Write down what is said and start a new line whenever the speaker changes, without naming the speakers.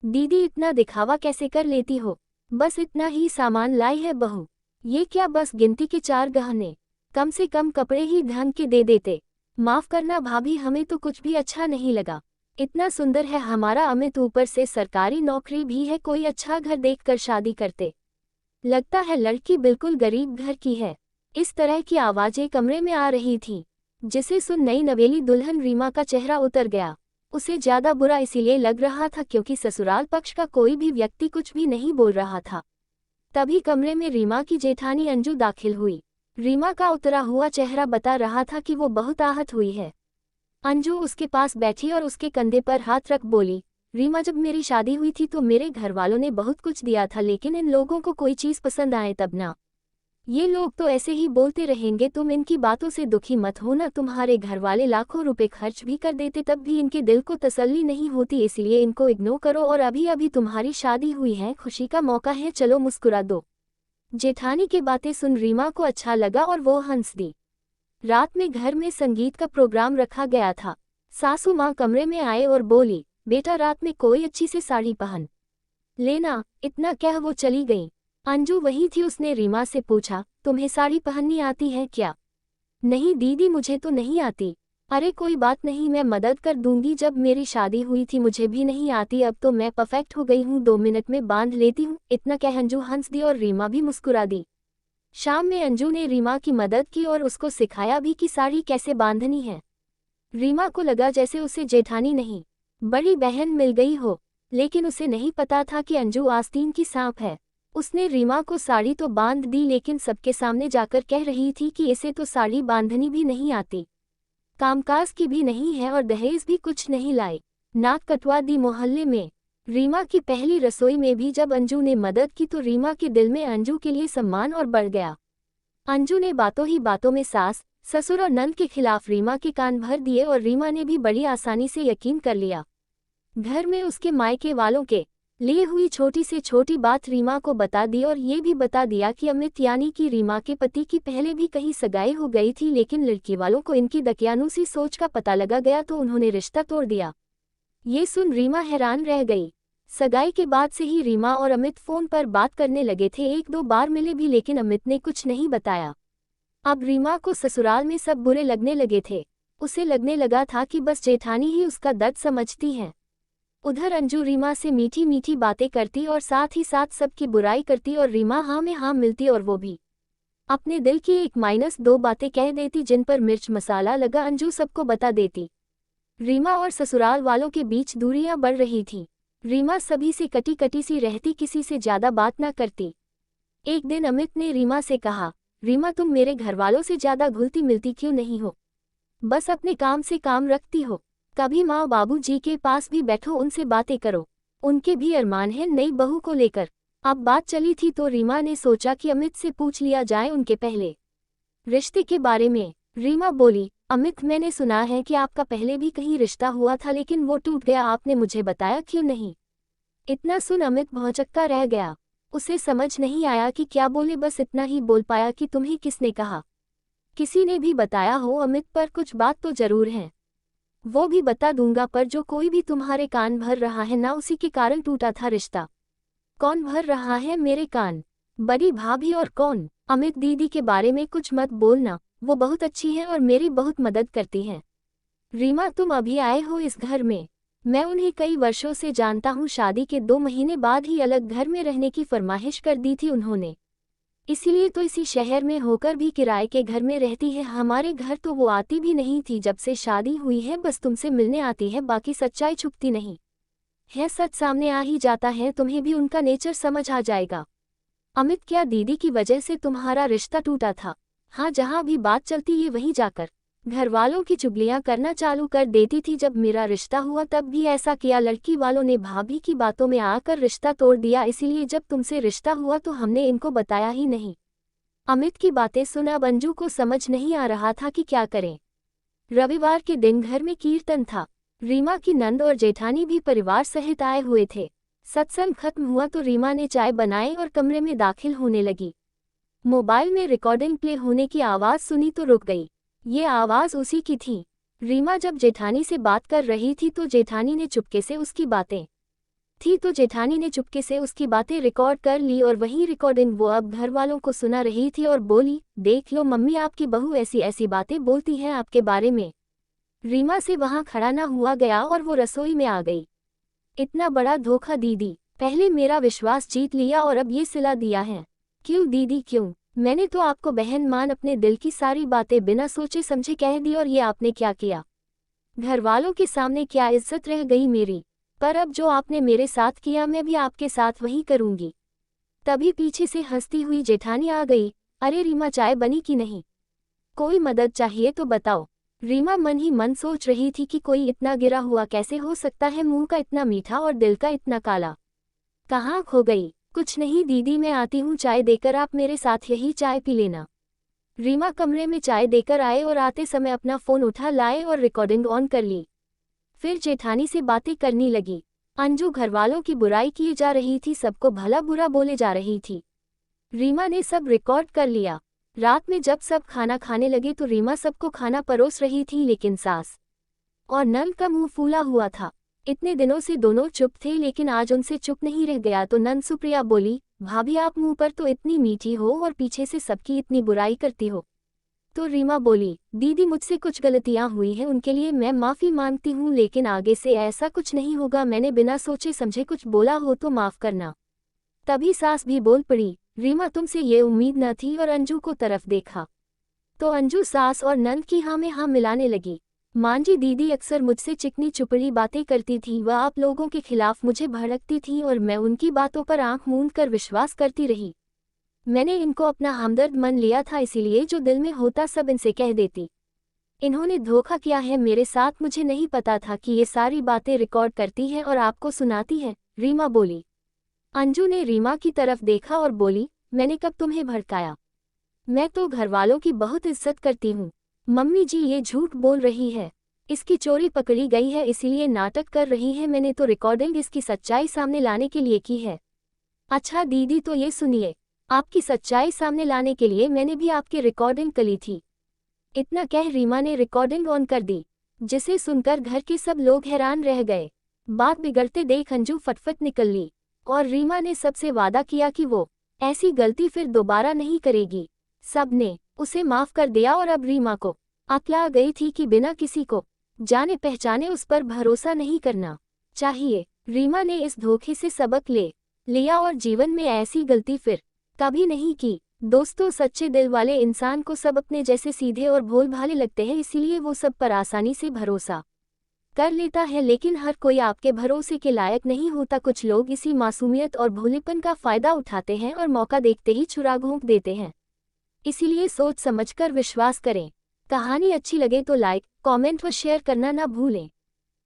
दीदी इतना दिखावा कैसे कर लेती हो? बस इतना ही सामान लाई है बहू। ये क्या बस गिनती के 4 गहने? कम से कम कपड़े ही ढंग के दे देते। माफ करना भाभी, हमें तो कुछ भी अच्छा नहीं लगा। इतना सुंदर है हमारा अमित, ऊपर से सरकारी नौकरी भी है, कोई अच्छा घर देखकर शादी करते। लगता है लड़की बिल्कुल गरीब घर की है। इस तरह की आवाजें कमरे में आ रही थीं, जिसे सुन नई नवेली दुल्हन रीमा का चेहरा उतर गया। उसे ज्यादा बुरा इसीलिए लग रहा था क्योंकि ससुराल पक्ष का कोई भी व्यक्ति कुछ भी नहीं बोल रहा था। तभी कमरे में रीमा की जेठानी अंजू दाखिल हुई। रीमा का उतरा हुआ चेहरा बता रहा था कि वो बहुत आहत हुई है। अंजू उसके पास बैठी और उसके कंधे पर हाथ रख बोली, रीमा, जब मेरी शादी हुई थी तो मेरे घर वालों ने बहुत कुछ दिया था, लेकिन इन लोगों को कोई चीज़ पसंद आए तब ना। ये लोग तो ऐसे ही बोलते रहेंगे, तुम इनकी बातों से दुखी मत हो ना। तुम्हारे घर वाले लाखों रुपए खर्च भी कर देते तब भी इनके दिल को तसल्ली नहीं होती, इसलिए इनको इग्नोर करो। और अभी अभी तुम्हारी शादी हुई है, खुशी का मौका है, चलो मुस्कुरा दो। जेठानी की बातें सुन रीमा को अच्छा लगा और वो हंस दी। रात में घर में संगीत का प्रोग्राम रखा गया था। सासू माँ कमरे में आए और बोली, बेटा रात में कोई अच्छी सी साड़ी पहन लेना। इतना कह वो चली गई। अंजू वही थी, उसने रीमा से पूछा, तुम्हें साड़ी पहननी आती है क्या? नहीं दीदी, मुझे तो नहीं आती। अरे कोई बात नहीं, मैं मदद कर दूंगी, जब मेरी शादी हुई थी मुझे भी नहीं आती, अब तो मैं परफेक्ट हो गई हूँ, 2 मिनट में बांध लेती हूँ। इतना कह अंजू हंस दी और रीमा भी मुस्कुरा दी। शाम में अंजू ने रीमा की मदद की और उसको सिखाया भी कि साड़ी कैसे बांधनी है। रीमा को लगा जैसे उसे जेठानी नहीं, बड़ी बहन मिल गई हो, लेकिन उसे नहीं पता था कि अंजू आस्तीन की सांप है। उसने रीमा को साड़ी तो बांध दी, लेकिन सबके सामने जाकर कह रही थी कि इसे तो साड़ी बांधनी भी नहीं आती, कामकाज की भी नहीं है और दहेज भी कुछ नहीं लाई। नाक कटवा दी मोहल्ले में। रीमा की पहली रसोई में भी जब अंजू ने मदद की तो रीमा के दिल में अंजू के लिए सम्मान और बढ़ गया। अंजू ने बातों ही बातों में सास, ससुर और नंद के खिलाफ रीमा के कान भर दिए और रीमा ने भी बड़ी आसानी से यकीन कर लिया। घर में उसके मायके वालों के लिए हुई छोटी से छोटी बात रीमा को बता दी और ये भी बता दिया कि अमित यानी कि रीमा के पति की पहले भी कहीं सगाई हो गई थी, लेकिन लड़की वालों को इनकी दकियानूसी सोच का पता लगा गया तो उन्होंने रिश्ता तोड़ दिया। ये सुन रीमा हैरान रह गई। सगाई के बाद से ही रीमा और अमित फोन पर बात करने लगे थे, 1-2 बार मिले भी, लेकिन अमित ने कुछ नहीं बताया। अब रीमा को ससुराल में सब बुरे लगने लगे थे। उसे लगने लगा था कि बस जेठानी ही उसका दर्द समझती है। उधर अंजू रीमा से मीठी मीठी बातें करती और साथ ही साथ सबकी बुराई करती और रीमा हाँ में हाँ मिलती और वो भी अपने दिल की 1-2 बातें कह देती, जिन पर मिर्च मसाला लगा अंजू सबको बता देती। रीमा और ससुराल वालों के बीच दूरियां बढ़ रही थीं। रीमा सभी से कटी कटी सी रहती, किसी से ज्यादा बात ना करती। एक दिन अमित ने रीमा से कहा, रीमा तुम मेरे घरवालों से ज्यादा घुलती मिलती क्यों नहीं हो? बस अपने काम से काम रखती हो। कभी माँ बाबू जी के पास भी बैठो, उनसे बातें करो, उनके भी अरमान है नई बहू को लेकर। अब बात चली थी तो रीमा ने सोचा कि अमित से पूछ लिया जाए उनके पहले रिश्ते के बारे में। रीमा बोली, अमित मैंने सुना है कि आपका पहले भी कहीं रिश्ता हुआ था लेकिन वो टूट गया, आपने मुझे बताया क्यों नहीं? इतना सुन अमित भौंचक्का रह गया। उसे समझ नहीं आया कि क्या बोले, बस इतना ही बोल पाया कि तुम्हें किसने कहा? किसी ने भी बताया हो अमित, पर कुछ बात तो जरूर है। वो भी बता दूंगा, पर जो कोई भी तुम्हारे कान भर रहा है ना, उसी के कारण टूटा था रिश्ता। कौन भर रहा है मेरे कान? बड़ी भाभी और कौन? अमित दीदी के बारे में कुछ मत बोलना, वो बहुत अच्छी है और मेरी बहुत मदद करती हैं। रीमा तुम अभी आए हो इस घर में, मैं उन्हें कई वर्षों से जानता हूँ, शादी के 2 महीने बाद ही अलग घर में रहने की फरमाइश कर दी थी उन्होंने, इसीलिए तो इसी शहर में होकर भी किराए के घर में रहती है। हमारे घर तो वो आती भी नहीं थी जब से शादी हुई है, बस तुमसे मिलने आती है, बाकी सच्चाई छुपती नहीं है, सच सामने आ ही जाता है, तुम्हें भी उनका नेचर समझ आ जाएगा। अमित क्या दीदी की वजह से तुम्हारा रिश्ता टूटा था? हाँ, जहाँ भी बात चलती ये वहीं जाकर घर वालों की चुगलियाँ करना चालू कर देती थी। जब मेरा रिश्ता हुआ तब भी ऐसा किया, लड़की वालों ने भाभी की बातों में आकर रिश्ता तोड़ दिया, इसीलिए जब तुमसे रिश्ता हुआ तो हमने इनको बताया ही नहीं। अमित की बातें सुन अब अंजू को समझ नहीं आ रहा था कि क्या करें। रविवार के दिन घर में कीर्तन था। रीमा की नंद और जेठानी भी परिवार सहित आए हुए थे। सत्संग खत्म हुआ तो रीमा ने चाय बनाई और कमरे में दाखिल होने लगी। मोबाइल में रिकॉर्डिंग प्ले होने की आवाज़ सुनी तो रुक गई। ये आवाज़ उसी की थी। रीमा जब जेठानी से बात कर रही थी तो जेठानी ने चुपके से उसकी बातें थी तो जेठानी ने चुपके से उसकी बातें रिकॉर्ड कर ली और वही रिकॉर्डिंग वो अब घर वालों को सुना रही थी और बोली, देख लो मम्मी, आपकी बहू ऐसी ऐसी बातें बोलती है आपके बारे में। रीमा से वहां खड़ा ना हुआ गया और वो रसोई में आ गई। इतना बड़ा धोखा दीदी, पहले मेरा विश्वास जीत लिया और अब ये सिला दिया है। क्यों दीदी क्यों? मैंने तो आपको बहन मान अपने दिल की सारी बातें बिना सोचे समझे कह दी और ये आपने क्या किया? घर वालों के सामने क्या इज्जत रह गई मेरी? पर अब जो आपने मेरे साथ किया मैं भी आपके साथ वही करूंगी। तभी पीछे से हंसती हुई जेठानी आ गई। अरे रीमा, चाय बनी कि नहीं? कोई मदद चाहिए तो बताओ। रीमा मन ही मन सोच रही थी कि कोई इतना गिरा हुआ कैसे हो सकता है, मुंह का इतना मीठा और दिल का इतना काला। कहाँ खो गई? कुछ नहीं दीदी, मैं आती हूँ चाय देकर, आप मेरे साथ यही चाय पी लेना। रीमा कमरे में चाय देकर आए और आते समय अपना फोन उठा लाए और रिकॉर्डिंग ऑन कर ली। फिर जेठानी से बातें करने लगी। अंजू घरवालों की बुराई की जा रही थी, सबको भला बुरा बोले जा रही थी। रीमा ने सब रिकॉर्ड कर लिया। रात में जब सब खाना खाने लगे तो रीमा सबको खाना परोस रही थी, लेकिन सास और नंद का मुंह फूला हुआ था। इतने दिनों से दोनों चुप थे, लेकिन आज उनसे चुप नहीं रह गया तो नंद सुप्रिया बोली, भाभी आप मुंह पर तो इतनी मीठी हो और पीछे से सबकी इतनी बुराई करती हो। तो रीमा बोली, दीदी मुझसे कुछ गलतियां हुई हैं, उनके लिए मैं माफ़ी मांगती हूँ, लेकिन आगे से ऐसा कुछ नहीं होगा। मैंने बिना सोचे समझे कुछ बोला हो तो माफ़ करना। तभी सास भी बोल पड़ी, रीमा तुमसे ये उम्मीद न थी, और अंजू को तरफ देखा तो अंजू सास और नंद की हाँ में हाँ मिलाने लगी। मांझी दीदी अक्सर मुझसे चिकनी चुपड़ी बातें करती थी, वह आप लोगों के खिलाफ मुझे भड़कती थी और मैं उनकी बातों पर आंख मूंद कर विश्वास करती रही। मैंने इनको अपना हमदर्द मान लिया था, इसीलिए जो दिल में होता सब इनसे कह देती। इन्होंने धोखा किया है मेरे साथ, मुझे नहीं पता था कि ये सारी बातें रिकॉर्ड करती है और आपको सुनाती है, रीमा बोली। अंजू ने रीमा की तरफ देखा और बोली, मैंने कब तुम्हें भड़काया? मैं तो घरवालों की बहुत इज्जत करती हूँ। मम्मी जी ये झूठ बोल रही है, इसकी चोरी पकड़ी गई है इसीलिए नाटक कर रही है, मैंने तो रिकॉर्डिंग इसकी सच्चाई सामने लाने के लिए की है। अच्छा दीदी तो ये सुनिए, आपकी सच्चाई सामने लाने के लिए मैंने भी आपकी रिकॉर्डिंग करी थी। इतना कह रीमा ने रिकॉर्डिंग ऑन कर दी, जिसे सुनकर घर के सब लोग हैरान रह गए। बात बिगड़ते देख अंजू फटफट निकल ली और रीमा ने सबसे वादा किया कि वो ऐसी गलती फिर दोबारा नहीं करेगी। सबने उसे माफ कर दिया और अब रीमा को अक्ल आ गई थी कि बिना किसी को जाने पहचाने उस पर भरोसा नहीं करना चाहिए। रीमा ने इस धोखे से सबक ले लिया और जीवन में ऐसी गलती फिर कभी नहीं की। दोस्तों, सच्चे दिल वाले इंसान को सब अपने जैसे सीधे और भोल भाले लगते हैं, इसीलिए वो सब पर आसानी से भरोसा कर लेता है, लेकिन हर कोई आपके भरोसे के लायक नहीं होता। कुछ लोग इसी मासूमियत और भोलेपन का फायदा उठाते हैं और मौका देखते ही छुरा घोंप देते हैं। इसीलिए सोच समझकर विश्वास करें। कहानी अच्छी लगे तो लाइक, कमेंट व शेयर करना ना भूलें।